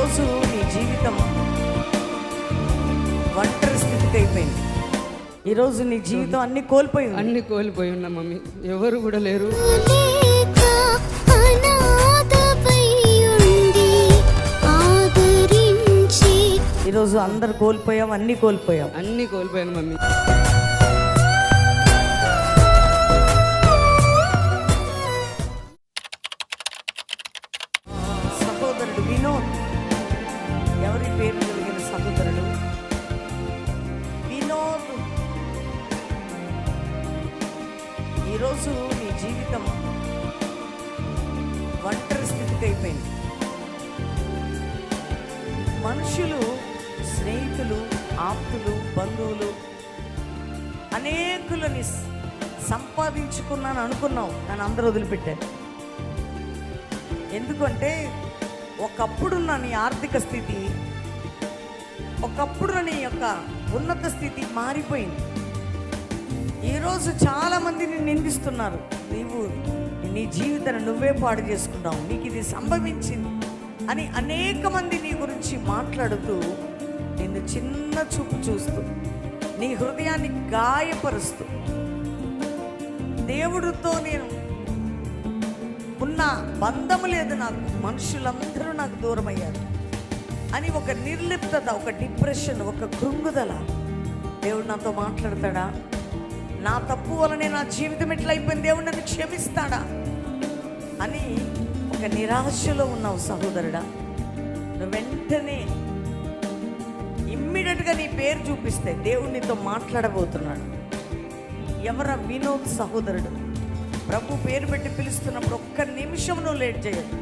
ఈరోజు నీ జీవితం ఒంటరి స్థితికి అయిపోయింది. ఈరోజు నీ జీవితం అన్ని కోల్పోయి ఉన్నా మమ్మీ. ఎవరు కూడా లేరు. ఈరోజు అందరు కోల్పోయాం, అన్ని కోల్పోయాను మమ్మీ. సహోదరుడు వినోద్, ఎవరి పేరు కలిగిన సహోదరుడు వినోద్, ఈరోజు నీ జీవితం ఒంటరి స్థితికి అయిపోయింది. మనుషులు, స్నేహితులు, ఆప్తులు, బంధువులు అనేకులని సంపాదించుకున్నాను అనుకున్నావు, కానీ అందరూ వదిలిపెట్టారు. ఎందుకంటే ఒకప్పుడున్న నీ ఆర్థిక స్థితి, ఒకప్పుడు నీ యొక్క ఉన్నత స్థితి మారిపోయింది. ఈరోజు చాలామందిని నిందిస్తున్నారు, నీవు నీ జీవితాన్ని నువ్వే పాడు చేసుకున్నావు, నీకు ఇది సంభవించింది అని అనేక మంది నీ గురించి మాట్లాడుతూ నిన్ను చిన్న చూపు చూస్తూ నీ హృదయాన్ని గాయపరుస్తూ, దేవుడితో నేను ఉన్న బంధము లేదు నాకు, మనుషులందరూ నాకు దూరం అయ్యారు అని ఒక నిర్లిప్తత, ఒక డిప్రెషన్, ఒక కృంగుదల. దేవుడు నాతో మాట్లాడతాడా? నా తప్పు వలనే నా జీవితం ఎట్లయిపోయింది, దేవుడు నన్ను క్షమిస్తాడా అని ఒక నిరాశలో ఉన్నావు సహోదరుడా. నువ్వు వెంటనే ఇమ్మీడియట్గా నీ పేరు చూపిస్తే దేవుడు నీతో మాట్లాడబోతున్నాడు. ఎవరా? వినోద్ సహోదరుడు. ప్రభు పేరు పెట్టి పిలుస్తున్నప్పుడు ఒక్క నిమిషం నువ్వు లేట్ చేయదు.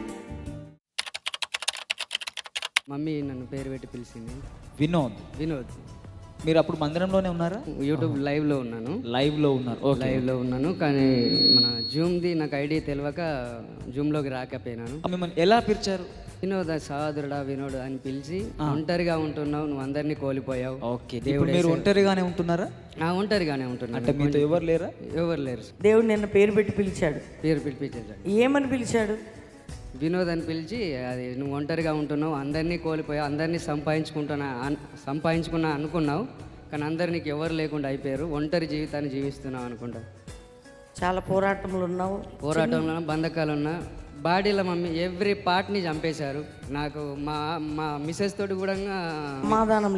మమ్మీ నన్ను పేరు పెట్టి పిలిచింది. వినోద్. మీరు అప్పుడు మందిరంలోనే ఉన్నారా? యూట్యూబ్ లైవ్లో ఉన్నాను. లైవ్లో ఉన్నాను, కానీ మన జూమ్ది నాకు ఐడి తెలియక జూమ్లోకి రాకపోయినాను. మిమ్మల్ని ఎలా పిలిచారు? వినోద సహోదరుడా వినోద్ అని పిలిచి, ఒంటరిగా ఉంటున్నావు, నువ్వు అందరినీ కోల్పోయావు. ఓకే, మీరు ఒంటరిగానే ఉంటున్నారా? ఒంటరిగానే ఉంటున్నా. అంటే మీతో ఎవరు లేరా? ఎవరు లేరు. దేవుడు నిన్న పేరు పెట్టి పిలిచాడు. పేరు పిలిపించాడు. ఏమని పిలిచాడు? వినోద్ అని పిలిచి, అది నువ్వు ఒంటరిగా ఉంటున్నావు, అందరినీ కోల్పోయావు, అందరినీ సంపాదించుకున్నా అనుకున్నావు, కానీ అందరు నీకు ఎవరు లేకుండా అయిపోయారు, ఒంటరి జీవితాన్ని జీవిస్తున్నావు అనుకుంటా. చాలా పోరాటంలో ఉన్నావు. పోరాటంలో బంధకాలు ఉన్నా, బాడీలో మమ్మీ ఎవ్రీ పార్ట్ని చంపేశారు. నాకు మా మిసెస్ తోటి కూడా సమాధానం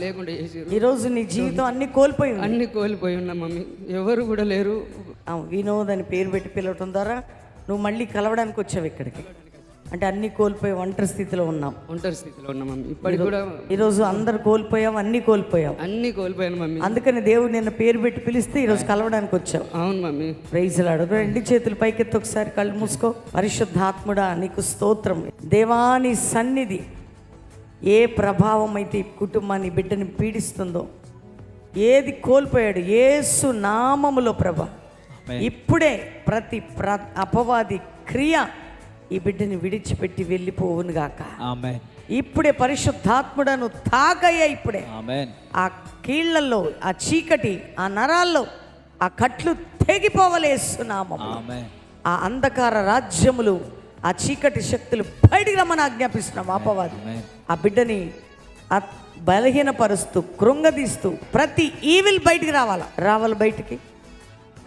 లేకుండా చేసారు. ఈరోజు నీ జీవితం అన్ని కోల్పోయి ఉన్నా మమ్మీ. ఎవరు కూడా లేరు. వినోద్ అని పేరు పెట్టి పిలవటం ద్వారా నువ్వు మళ్ళీ కలవడానికి వచ్చావు ఇక్కడికి. అంటే అన్ని కోల్పోయి ఒంటరి స్థితిలో ఉన్నాం. మమ్మీ. ఇప్పటికి కూడా ఈరోజు అందరు కోల్పోయావు, అన్ని కోల్పోయాను మమ్మీ. అందుకని దేవుడు నిన్న పేరు పెట్టి పిలిస్తే ఈరోజు కలవడానికి వచ్చావు. అవును మమ్మీ. Praise lord. రెండు చేతులు పైకెత్తి ఒకసారి కళ్ళు మూసుకో. పరిశుద్ధాత్ముడా నీకు స్తోత్రం. దేవాని సన్నిధి ఏ ప్రభావం అయితే ఈ కుటుంబాన్ని, బిడ్డని పీడిస్తుందో, ఏది కోల్పోయాడు యేసు నామములో ప్రభా, ఇప్పుడే ప్రతి అపవాది క్రియ ఈ బిడ్డని విడిచిపెట్టి వెళ్ళిపోవును గాక. ఆమేన్. ఇప్పుడే పరిశుద్ధాత్ముడను తాకయ్యా. ఇప్పుడే ఆమేన్. ఆ కీళ్లలో, ఆ చీకటి, ఆ నరాల్లో ఆ కట్లు తెగిపోవలేస్తున్నాము. ఆమేన్. ఆ అంధకార రాజ్యములు, ఆ చీకటి శక్తులు బయటికి రమ్మని ఆజ్ఞాపిస్తున్నాం. అపవాది ఆ బిడ్డని బలహీనపరుస్తూ, కృంగదీస్తూ, ప్రతి ఈవిల్ బయటికి రావాలి బయటికి.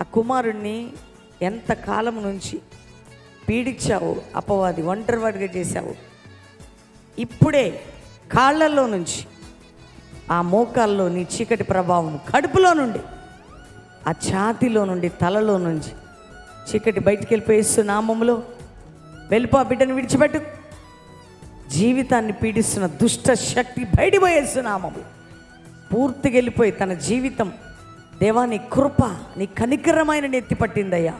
ఆ కుమారుణ్ణి ఎంత కాలం నుంచి పీడించావు, అపవాది ఒంటరివాడిగా చేశావు. ఇప్పుడే కాళ్ళల్లో నుంచి, ఆ మోకాల్లో నీ చీకటి ప్రభావం, కడుపులో నుండి, ఆ ఛాతీలో నుండి, తలలో నుంచి చీకటి బయటికి వెళ్ళిపోయేస్తు నామములో వెళ్ళిపో. ఆ బిడ్డను విడిచిపెట్టు. జీవితాన్ని పీడిస్తున్న దుష్ట శక్తి బయటికి పోయేస్తు నామములు పూర్తిగా వెళ్ళిపోయి తన జీవితం, దేవా నీ కృప, నీ కనికరమైన నెత్తి పట్టిందయ్యా,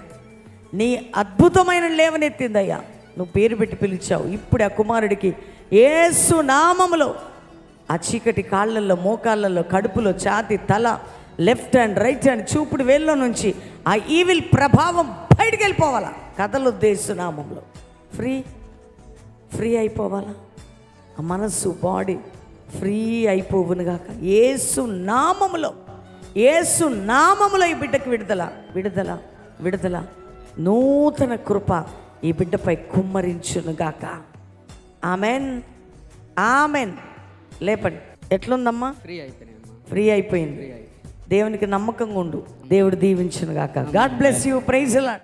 నీ అద్భుతమైన లేవనెత్తిందయ్యా. నువ్వు పేరు పెట్టి పిలిచావు. ఇప్పుడు ఆ కుమారుడికి యేసు నామములో ఆ చీకటి కాళ్ళల్లో, మోకాళ్ళల్లో, కడుపులో, ఛాతి, తల, లెఫ్ట్ హ్యాండ్, రైట్ హ్యాండ్, చూపుడు వేళ్ళలో నుంచి ఆ ఈవిల్ ప్రభావం బయటికి వెళ్ళిపోవాలా. కథలొద్దు యేసు నామంలో. ఫ్రీ అయిపోవాలా. ఆ మనస్సు, బాడీ ఫ్రీ అయిపోవునుగాక యేసు నామములో. యేసు నామములో ఈ బిడ్డకు విడుదల నూతన కృప ఈ బిడ్డపై కుమ్మరించునుగాక. ఆమెన్. ఆమెన్. లేపండి. ఎట్లుందమ్మా? ఫ్రీ అయిపోయినాయమ్మా. ఫ్రీ అయిపోయింది. దేవునికి నమ్మకంగా ఉండు. దేవుడు దీవించును గాక. God bless you. Praise lord.